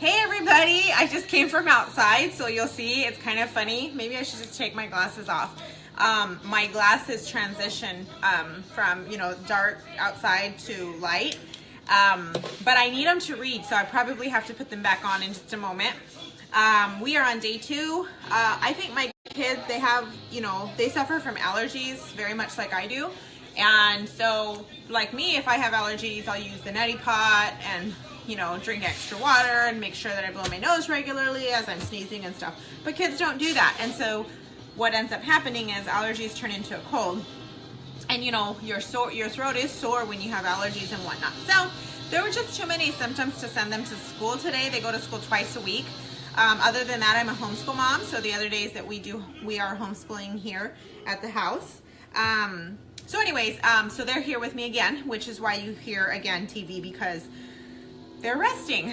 Hey everybody, I just came from outside, so you'll see it's kind of funny. Maybe I should just take my glasses off. My glasses transition from, dark outside to light, but I need them to read, so I probably have to put them back on in just a moment. We are on day 2. I think my kids, they have, they suffer from allergies very much like I do. And so, like me, if I have allergies, I'll use the neti pot and, drink extra water and make sure that I blow my nose regularly as I'm sneezing and stuff. But kids don't do that. And so what ends up happening is allergies turn into a cold. And, your throat is sore when you have allergies and whatnot. So there were just too many symptoms to send them to school today. They go to school twice a week. Other than that, I'm a homeschool mom. So the other days that we are homeschooling here at the house. So anyways, so they're here with me again, which is why you hear, again, TV, because they're resting.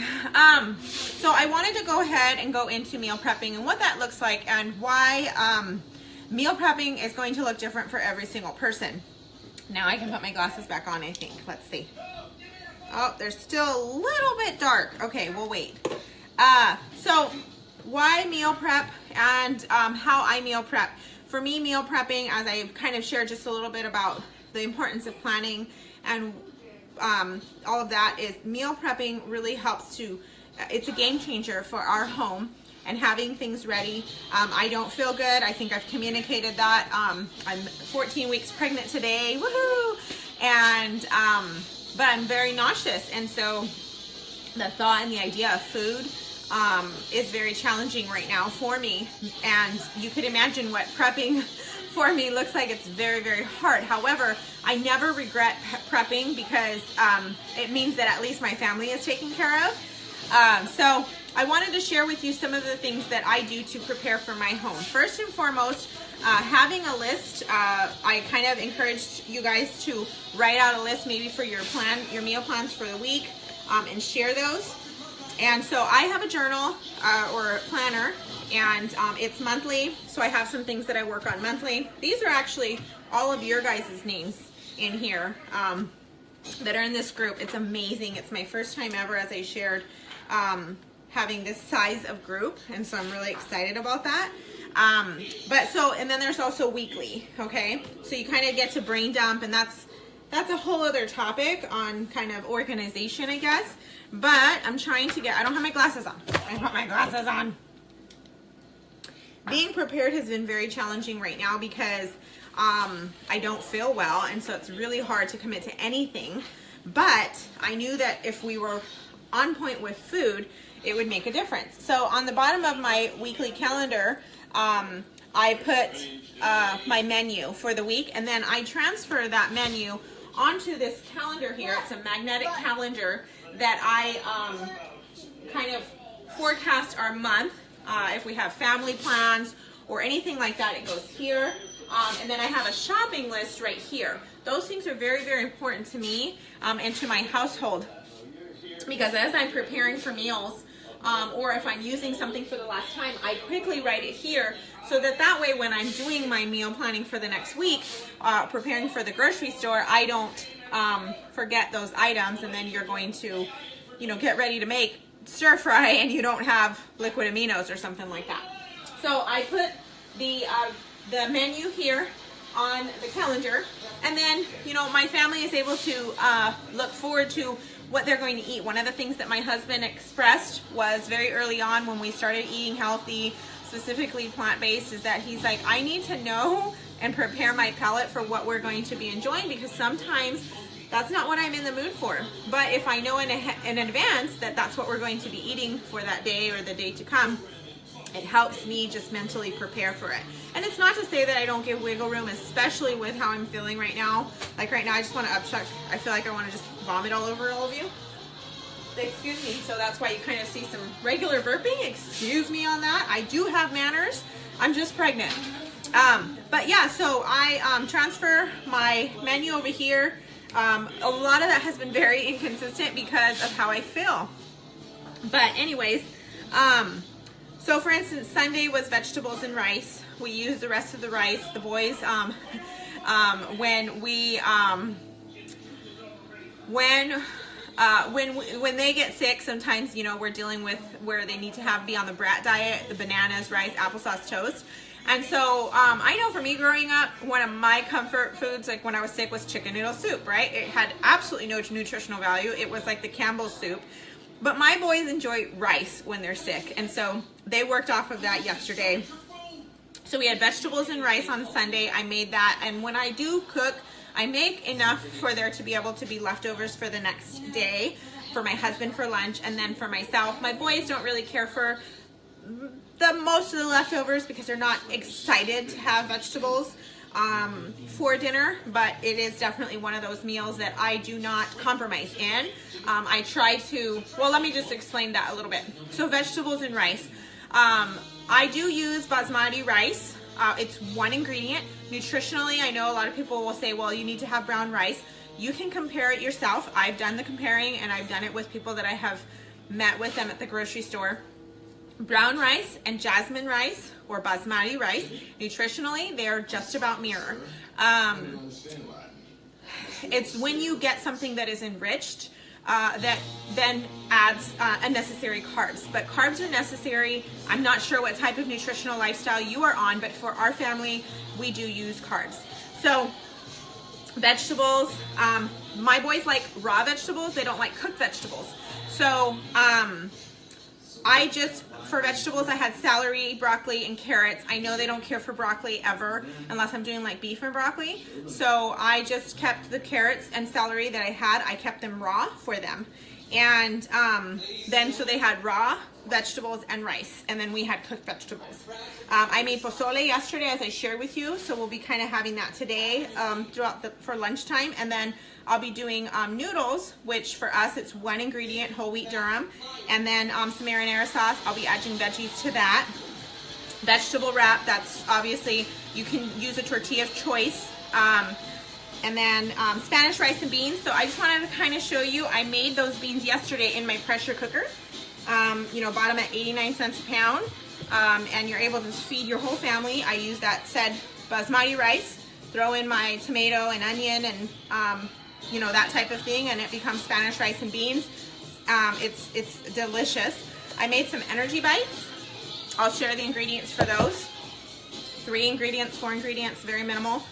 So I wanted to go ahead and go into meal prepping and what that looks like and why meal prepping is going to look different for every single person. Now I can put my glasses back on, I think. Let's see. Oh, they're still a little bit dark. Okay, we'll wait. So why meal prep and how I meal prep. For me, meal prepping, as I kind of shared just a little bit about the importance of planning and all of that, is meal prepping really helps to, it's a game changer for our home and having things ready. I don't feel good. I think I've communicated that. I'm 14 weeks pregnant today, woohoo! And, but I'm very nauseous. And so the thought and the idea of food is very challenging right now for me, and you could imagine what prepping for me looks like. It's very, very hard. However, I never regret prepping because it means that at least my family is taken care of. So I wanted to share with you some of the things that I do to prepare for my home. First and foremost, having a list. I kind of encouraged you guys to write out a list maybe for your meal plans for the week, and share those. And so I have a journal or planner, and it's monthly. So I have some things that I work on monthly. These are actually all of your guys' names in here that are in this group. It's amazing. It's my first time ever, as I shared, having this size of group. And so I'm really excited about that. And then there's also weekly, okay? So you kind of get to brain dump, and that's a whole other topic on kind of organization, I guess. But I'm trying to I don't have my glasses on. I put my glasses on. Being prepared has been very challenging right now because I don't feel well, and so it's really hard to commit to anything. But I knew that if we were on point with food, it would make a difference. So on the bottom of my weekly calendar, I put my menu for the week, and then I transfer that menu onto this calendar here. It's a magnetic calendar that I kind of forecast our month. If we have family plans or anything like that, it goes here. And then I have a shopping list right here. Those things are very, very important to me and to my household, because as I'm preparing for meals, or if I'm using something for the last time, I quickly write it here so that way when I'm doing my meal planning for the next week, preparing for the grocery store, I don't forget those items, and then you're going to, get ready to make stir fry and you don't have liquid aminos or something like that. So I put the menu here on the calendar, and then, my family is able to look forward to what they're going to eat. One of the things that my husband expressed was very early on when we started eating healthy, specifically plant-based, is that he's like, I need to know and prepare my palate for what we're going to be enjoying, because sometimes that's not what I'm in the mood for. But if I know in advance that that's what we're going to be eating for that day or the day to come, it helps me just mentally prepare for it. And it's not to say that I don't give wiggle room, especially with how I'm feeling right now. Like right now, I just want to upchuck. I feel like I want to just vomit all over all of you. Excuse me. So that's why you kind of see some regular burping. Excuse me on that. I do have manners. I'm just pregnant. But yeah, so I transfer my menu over here. A lot of that has been very inconsistent because of how I feel. But anyways, so for instance, Sunday was vegetables and rice. We used the rest of the rice. The boys, when When they get sick, sometimes, you know, we're dealing with where they need to be on the brat diet, the bananas, rice, applesauce, toast. And so I know for me growing up, one of my comfort foods, like when I was sick, was chicken noodle soup, right? It had absolutely no nutritional value. It was like the Campbell's soup. But my boys enjoy rice when they're sick. And so they worked off of that yesterday. So we had vegetables and rice on Sunday. I made that. And when I do cook, I make enough for there to be able to be leftovers for the next day, for my husband for lunch, and then for myself. My boys don't really care for most of the leftovers because they're not excited to have vegetables for dinner, but it is definitely one of those meals that I do not compromise in. I try to, well, let me just explain that a little bit. So vegetables and rice. I do use basmati rice. It's one ingredient. Nutritionally, I know a lot of people will say, well, you need to have brown rice. You can compare it yourself. I've done the comparing, and I've done it with people that I have met with them at the grocery store. Brown rice and jasmine rice, or basmati rice, nutritionally, they are just about mirror. It's when you get something that is enriched that then adds unnecessary carbs. But carbs are necessary. I'm not sure what type of nutritional lifestyle you are on, but for our family, we do use carbs. So vegetables, my boys like raw vegetables. They don't like cooked vegetables. So for vegetables, I had celery, broccoli, and carrots. I know they don't care for broccoli ever unless I'm doing like beef and broccoli. So I just kept the carrots and celery that I had. I kept them raw for them. And then so they had raw vegetables and rice. And then we had cooked vegetables. I made pozole yesterday, as I shared with you. So we'll be kind of having that today for lunchtime. And then I'll be doing noodles, which for us, it's one ingredient, whole wheat durum. And then some marinara sauce. I'll be adding veggies to that. Vegetable wrap, that's obviously, you can use a tortilla of choice. And then Spanish rice and beans. So I just wanted to kind of show you, I made those beans yesterday in my pressure cooker. You know, bought them at 89 cents a pound. And you're able to feed your whole family. I use that said basmati rice, throw in my tomato and onion and you know, that type of thing, and it becomes Spanish rice and beans. It's delicious. I made some energy bites. I'll share the ingredients for those. 3 ingredients, 4 ingredients, very minimal.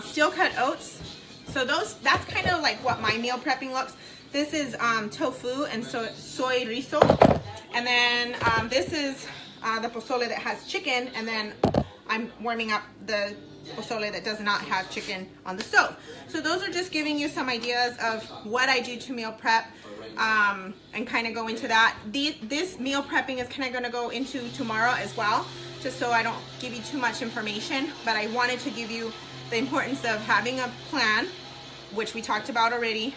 Steel cut oats. So that's kind of like what my meal prepping looks. This is tofu and soy riso. And then this is the pozole that has chicken, and then I'm warming up the pozole that does not have chicken on the stove. So those are just giving you some ideas of what I do to meal prep, and kind of go into that. This meal prepping is kind of going to go into tomorrow as well, just so I don't give you too much information, but I wanted to give you the importance of having a plan, which we talked about already.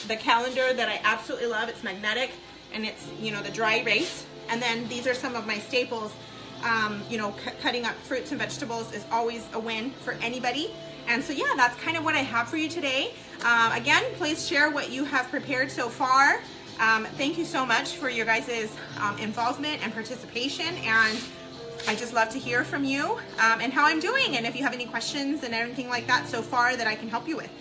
The calendar that I absolutely love, it's magnetic, and it's, you know, the dry erase. And then these are some of my staples. You know, cutting up fruits and vegetables is always a win for anybody. And so yeah, that's kind of what I have for you today. Again, please share what you have prepared so far. Thank you so much for your guys' involvement and participation, and I just love to hear from you and how I'm doing, and if you have any questions and anything like that so far that I can help you with.